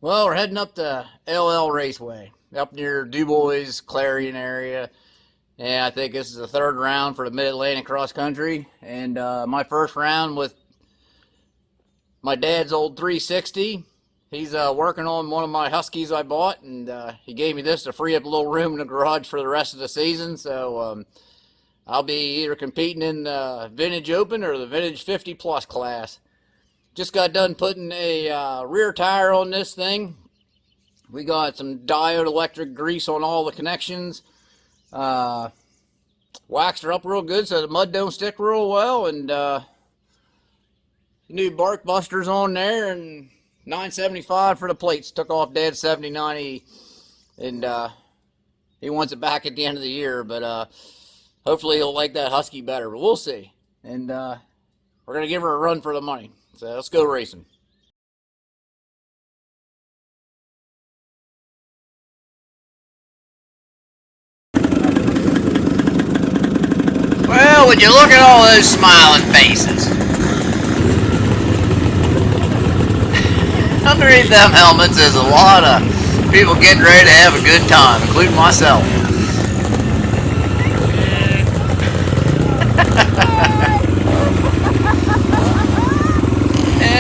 Well, we're heading up to LL Raceway, up near DuBois, Clarion area. And I think this is the third round for the Mid-Atlantic Cross Country. And my first round with my dad's old 360. He's working on one of my Huskies I bought, and he gave me this to free up a little room in the garage for the rest of the season. So I'll be either competing in the Vintage Open or the Vintage 50 Plus class. Just got done putting a rear tire on this thing. We got some diode electric grease on all the connections. Waxed her up real good so the mud don't stick real well. And new bark busters on there, and $9.75 for the plates. Took off Dad's 79E. And he wants it back at the end of the year. But hopefully he'll like that Husky better. But we'll see. And we're going to give her a run for the money. So let's go racing. Well, would you look at all those smiling faces? Underneath them helmets is a lot of people getting ready to have a good time, including myself.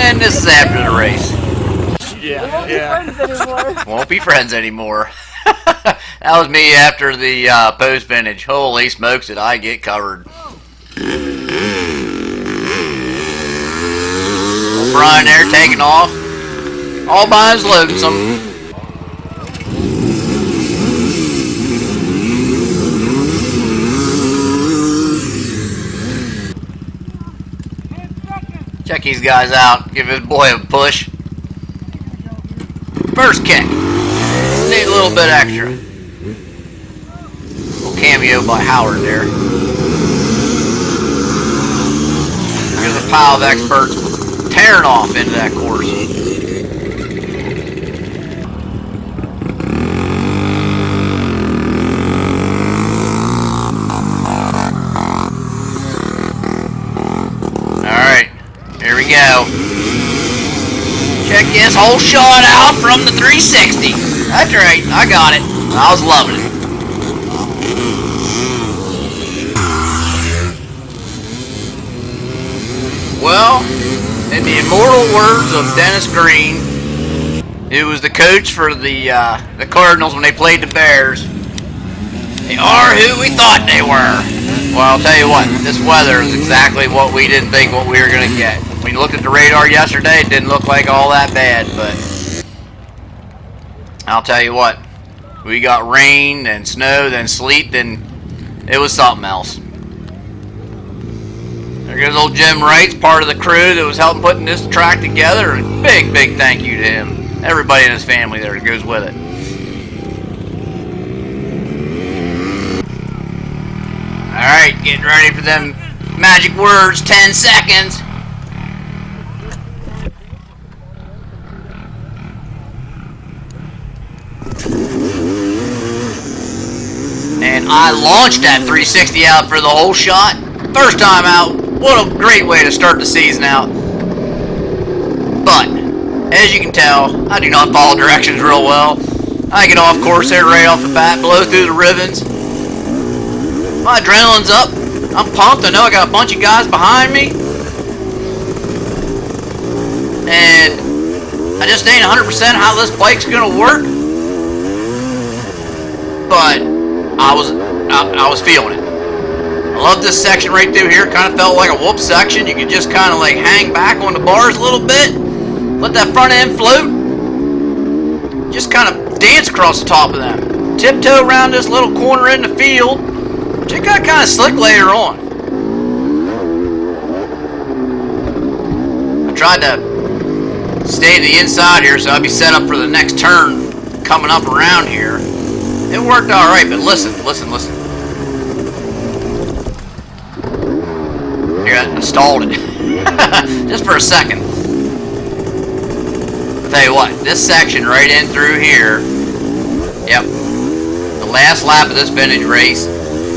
And this is after the race. Yeah. Won't be friends anymore. That was me after the post-vintage. Holy smokes, did I get covered. Brian there taking off. All by his lonesome. Check these guys out. Give his boy a push. First kick. Need a little bit extra. Little cameo by Howard there. There's a pile of experts tearing off into that course. Alright, here we go. Check this whole shot out from the 360. That's right, I got it. I was loving it. Well, in the immortal words of Dennis Green, who was the coach for the Cardinals when they played the Bears, they are who we thought they were. Well, I'll tell you what, this weather is exactly what we didn't think what we were going to get. When you looked at the radar yesterday, it didn't look like all that bad, but I'll tell you what, we got rain, then snow, then sleet, then it was something else. There goes old Jim Wright's part of the crew that was helping putting this track together, and big thank you to him. Everybody in his family there that goes with it. Alright, getting ready for them magic words, 10 seconds. And I launched that 360 out for the whole shot. First time out. What a great way to start the season out. But, as you can tell, I do not follow directions real well. I get off course there right off the bat, blow through the ribbons. My adrenaline's up. I'm pumped. I know I got a bunch of guys behind me. And I just ain't 100% how this bike's gonna work. But I was feeling it. I love this section right through here. Kind of felt like a whoop section. You could just kind of like hang back on the bars a little bit. Let that front end float. Just kind of dance across the top of them. Tiptoe around this little corner in the field. But it got kind of slick later on. I tried to stay to the inside here so I'd be set up for the next turn coming up around here. It worked alright, but listen. Here, I stalled it. Just for a second. I'll tell you what, this section right in through here, yep, the last lap of this vintage race,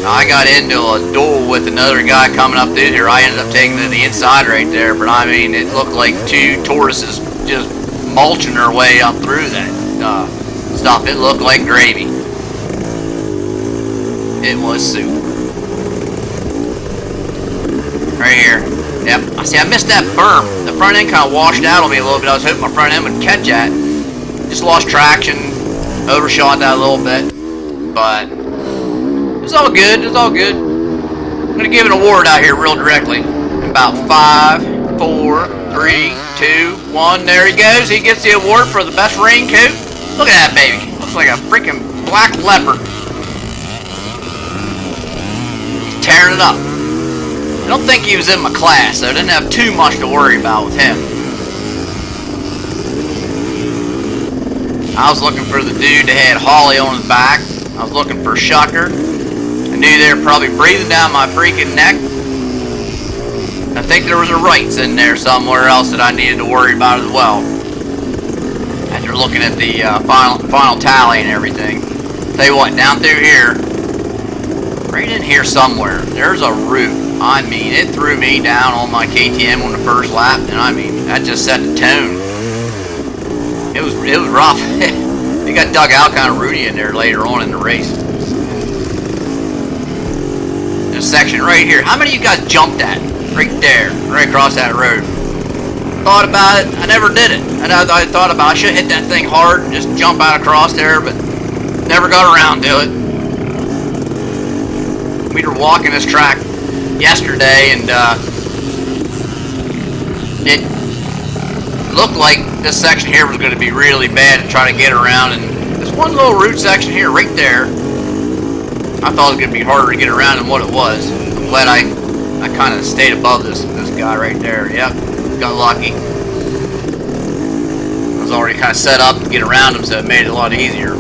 I got into a duel with another guy coming up through here. I ended up taking to the inside right there, but I mean, it looked like two tortoises just mulching her way up through that stuff. It looked like gravy. It was soup. Right here. Yep. See, I missed that berm. The front end kind of washed out on me a little bit. I was hoping my front end would catch that. Just lost traction. Overshot that a little bit. But it's all good. It's all good. I'm going to give an award out here real directly. In about 5, 4, 3, 2, 1. There he goes. He gets the award for the best raincoat. Look at that baby. Looks like a freaking black leopard. He's tearing it up. I don't think he was in my class, so I didn't have too much to worry about with him. I was looking for the dude that had Holly on his back. I was looking for Shucker. I knew they were probably breathing down my freaking neck. I think there was a Wrights in there somewhere else that I needed to worry about as well. After looking at the final tally and everything. Tell you what, down through here, right in here somewhere, there's a root. I mean, it threw me down on my KTM on the first lap, and I mean, that just set the tone. It was rough. It got dug out kind of rooty in there later on in the race. This section right here, how many of you guys jumped at? Right there, right across that road. Thought about it, I never did it. And I thought about I should hit that thing hard and just jump out across there, but never got around to it. We were walking this track yesterday, and it looked like this section here was going to be really bad to try to get around, and this one little root section here right there, I thought it was going to be harder to get around than what it was. I'm glad I kind of stayed above this guy right there. Yep, got lucky. I was already kind of set up to get around him, so it made it a lot easier.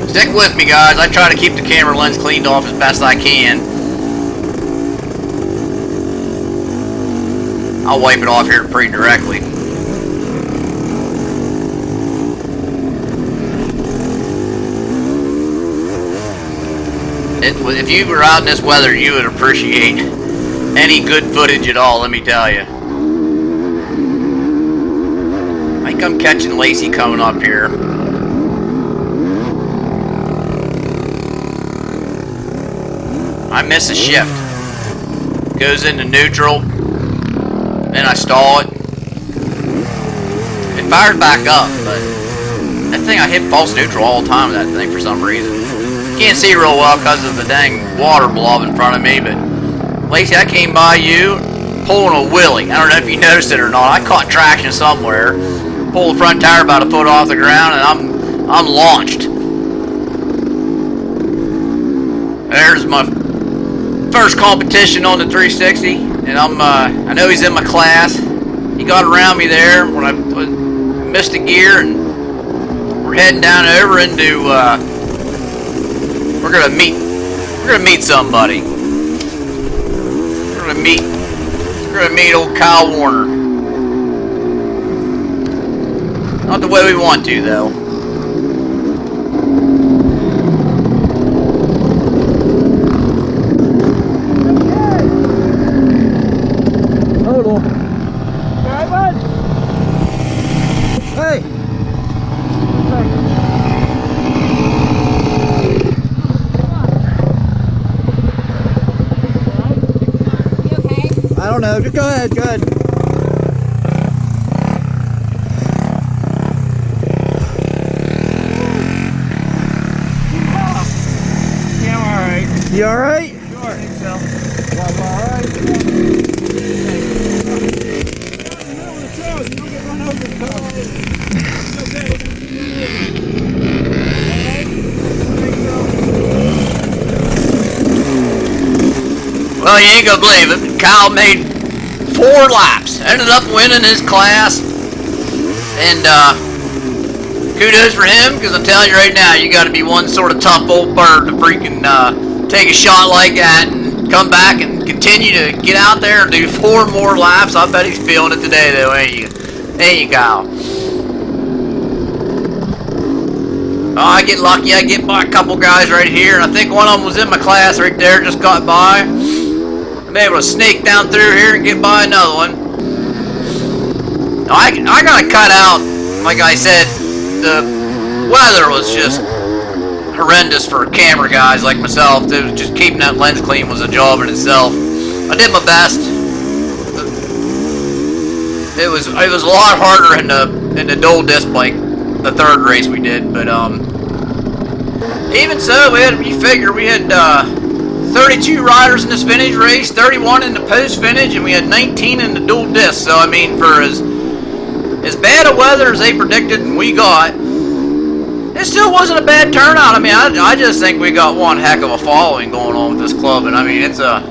Stick with me, guys. I try to keep the camera lens cleaned off as best I can. I'll wipe it off here pretty directly. If you were out in this weather, you would appreciate any good footage at all, let me tell you. I think I'm catching Lacey coming up here. I miss a shift. Goes into neutral. Then I stall it. It fires back up, but that thing, I hit false neutral all the time with that thing for some reason. Can't see real well because of the dang water blob in front of me, but Lacey, I came by you pulling a wheelie. I don't know if you noticed it or not. I caught traction somewhere. Pulled the front tire about a foot off the ground, and I'm launched. There's my first competition on the 360, and I know he's in my class. He got around me there when I missed a gear, and we're heading down over into we're gonna meet somebody. We're gonna meet old Kyle Warner. Not the way we want to, though. Total. Alright, bud. Hey. You okay? I don't know. Just go ahead. Go ahead. Yeah, I'm alright. You all right? Sure. I think so. I'm all right. Well, you ain't gonna believe it. Kyle made 4 laps. Ended up winning his class. And kudos for him, because I'm telling you right now, you got to be one sort of tough old bird to freaking take a shot like that and come back and continue to get out there and do 4 more laps. I bet he's feeling it today, though, ain't you? Ain't you, Kyle? Oh, I get lucky. I get by a couple guys right here, and I think one of them was in my class right there, just got by. I'm able to snake down through here and get by another one. I gotta cut out, like I said, the weather was just horrendous for camera guys like myself. Just keeping that lens clean was a job in itself. I did my best. It was a lot harder in the dual disc bike, the third race we did, but even so, you figure we had 32 riders in this finish race, 31 in the post finish, and we had 19 in the dual disc. So I mean, for as bad a weather as they predicted and we got, it still wasn't a bad turnout. I mean, I just think we got one heck of a following going on with this club, and I mean, it's a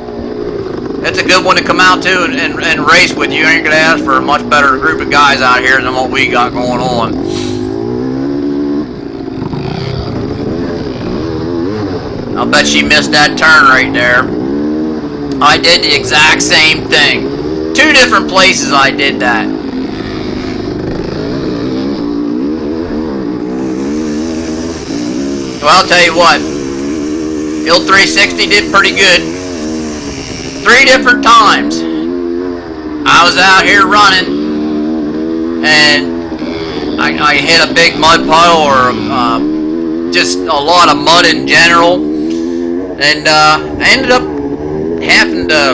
good one to come out to and race with. You ain't gonna ask for a much better group of guys out here than what we got going on. I'll bet she missed that turn right there. I did the exact same thing. 2 different places I did that. Well, I'll tell you what. Ill 360 did pretty good. 3 different times. I was out here running, and I hit a big mud puddle or just a lot of mud in general. And I ended up having to,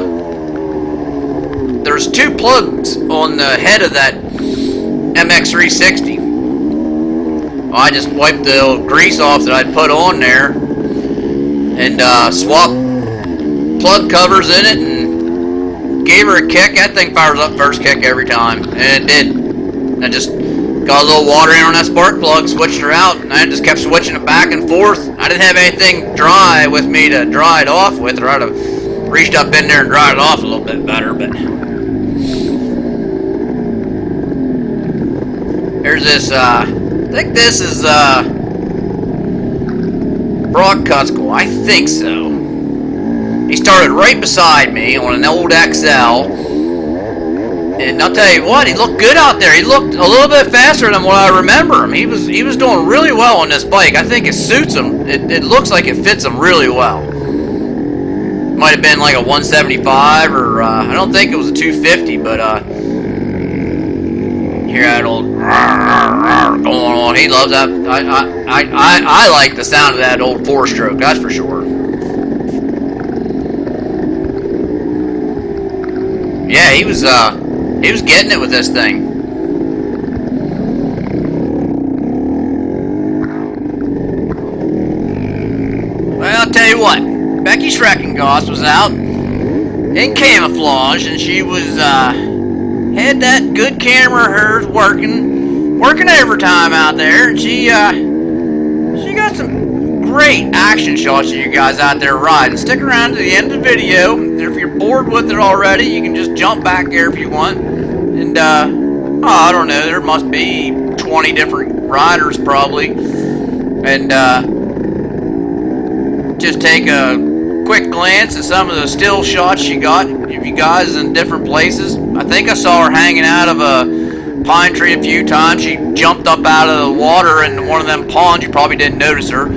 there's 2 plugs on the head of that MX360. Well, I just wiped the old grease off that I'd put on there and swapped plug covers in it and gave her a kick. That thing fires up first kick every time, and it did. I just got a little water in on that spark plug, switched her out, and I just kept switching it back and forth. I didn't have anything dry with me to dry it off with, or I'd have reached up in there and dried it off a little bit better, but there's this, I think this is, Brock Cuskill. I think so. He started right beside me on an old XL. And I'll tell you what, he looked good out there. He looked a little bit faster than what I remember him. He was doing really well on this bike. I think it suits him. It looks like it fits him really well. Might have been like a 175 or I don't think it was a 250, but hear that old going on. He loves that. I like the sound of that old 4-stroke. That's for sure. Yeah, he was getting it with this thing. Well, I'll tell you what. Becky Schreckengoss was out in camouflage, and she was had that good camera of hers working overtime out there, and she got some great action shots of you guys out there riding. Stick around to the end of the video. If you're bored with it already, you can just jump back there if you want. And I don't know, there must be 20 different riders probably. And just take a quick glance at some of the still shots she got of you guys in different places. I think I saw her hanging out of a pine tree a few times. She jumped up out of the water in one of them ponds. You probably didn't notice her.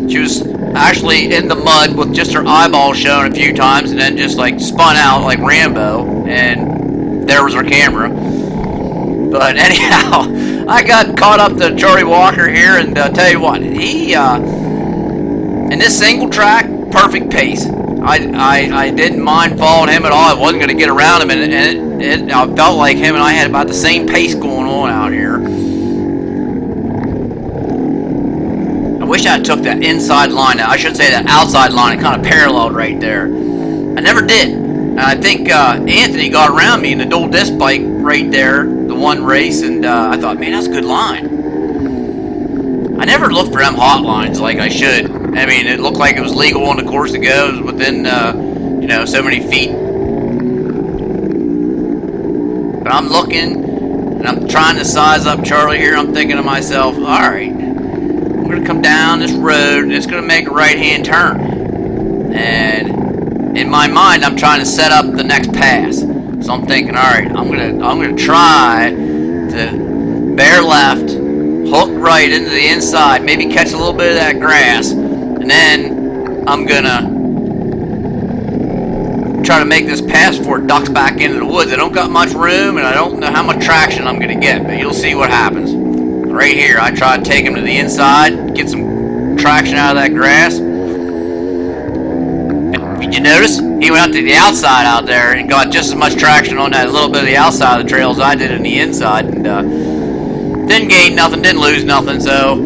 She was actually in the mud with just her eyeballs showing a few times, and then just like spun out like Rambo, and there was her camera. But anyhow, I got caught up to Charlie Walker here, and tell you what, he in this single track, perfect pace. I didn't mind following him at all. I wasn't going to get around him, and I felt like him and I had about the same pace going on out here. I wish I took that inside line. I should say that outside line. It kind of paralleled right there. I never did. And I think Anthony got around me in the dual disc bike right there, the one race, and I thought, man, that's a good line. I never looked for them hot lines like I should. I mean, it looked like it was legal on the course to go. It was within, so many feet. But I'm looking, and I'm trying to size up Charlie here. I'm thinking to myself, all right, I'm going to come down this road, and it's going to make a right-hand turn. And in my mind, I'm trying to set up the next pass. So I'm thinking, all right, I'm gonna try to bear left, hook right into the inside, maybe catch a little bit of that grass, and then I'm gonna try to make this pass before it ducks back into the woods. I don't got much room, and I don't know how much traction I'm going to get, but you'll see what happens. Right here, I try to take him to the inside, get some traction out of that grass. Did you notice? He went out to the outside out there and got just as much traction on that little bit of the outside of the trail as I did in the inside, and didn't gain nothing, didn't lose nothing, so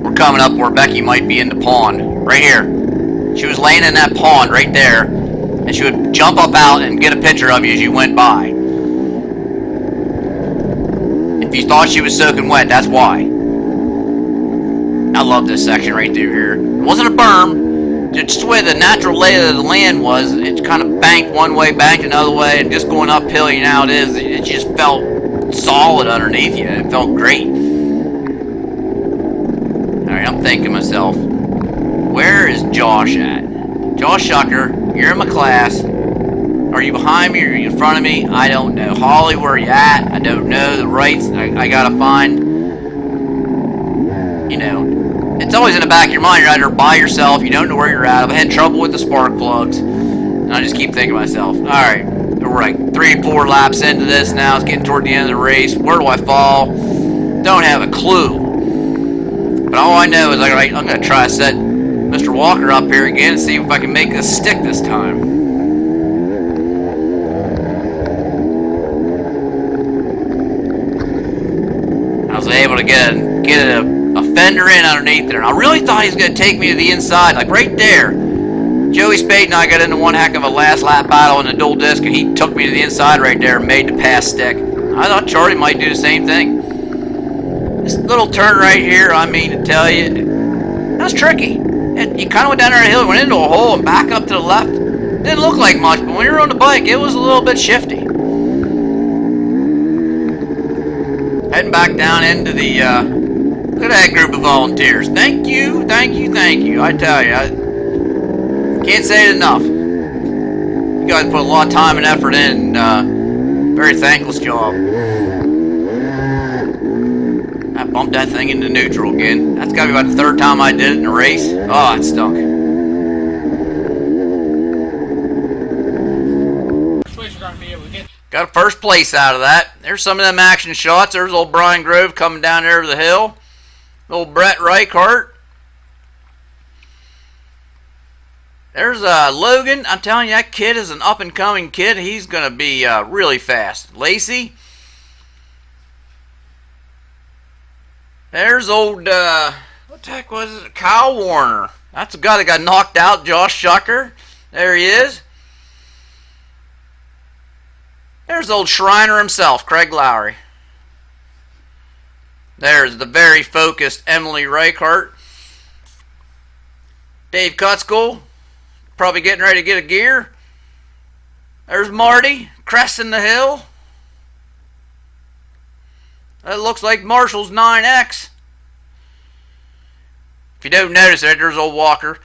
we're coming up where Becky might be in the pond. Right here. She was laying in that pond right there, and she would jump up out and get a picture of you as you went by. If you thought she was soaking wet, that's why. I love this section right through here. It wasn't a berm. Just the way the natural lay of the land was, it kind of banked one way, banked another way, and just going uphill, you know how it is, it just felt solid underneath you. It felt great. Alright, I'm thinking to myself, where is Josh at? Josh Shucker, you're in my class. Are you behind me or are you in front of me? I don't know. Holly, where are you at? I don't know. The rights, I gotta find. You know, it's always in the back of your mind. You're out there by yourself. You don't know where you're at. I've had trouble with the spark plugs. And I just keep thinking to myself, alright, we're like 3 or 4 laps into this now. It's getting toward the end of the race. Where do I fall? Don't have a clue. But all I know is I'm going to try to set Mr. Walker up here again and see if I can make this stick this time. I was able to get a fender in underneath there, and I really thought he was going to take me to the inside, like right there. Joey Spade and I got into one heck of a last lap battle in the dual disc, and he took me to the inside right there and made the pass stick. I thought Charlie might do the same thing. This little turn right here, I mean to tell you, that was tricky. You kind of went down there a hill, went into a hole, and back up to the left. Didn't look like much, but when you were on the bike, it was a little bit shifty. Heading back down into the, look at that group of volunteers. Thank you, thank you, thank you. I tell you, I can't say it enough. You guys put a lot of time and effort in, very thankless job. I bumped that thing into neutral again. That's got to be about the 3rd time I did it in a race. Oh, it stunk. Got a first place out of that. There's some of them action shots. There's old Brian Grove coming down there over the hill. Old Brett Reichart. There's Logan. I'm telling you, that kid is an up-and-coming kid. He's going to be really fast. Lacey. There's old, what the heck was it? Kyle Warner. That's the guy that got knocked out, Josh Shucker. There he is. There's old Shriner himself, Craig Lowry. There's the very focused Emily Reichart. Dave Cutzko, probably getting ready to get a gear. There's Marty, cresting the hill. That looks like Marshall's 9X. If you don't notice it, there's old Walker.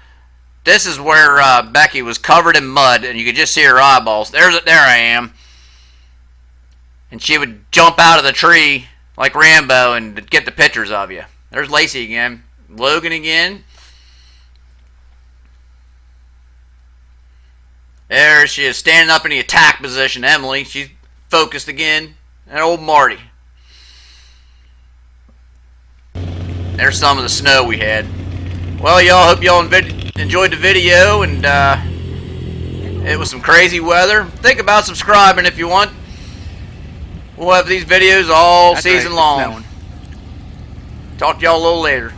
This is where Becky was covered in mud, and you could just see her eyeballs. There I am. And she would jump out of the tree like Rambo and get the pictures of you. There's Lacey again. Logan again. There she is, standing up in the attack position. Emily, she's focused again. And old Marty. There's some of the snow we had. Well, y'all, hope y'all enjoyed the video, and it was some crazy weather. Think about subscribing if you want. We'll have these videos all season long. Talk to y'all a little later.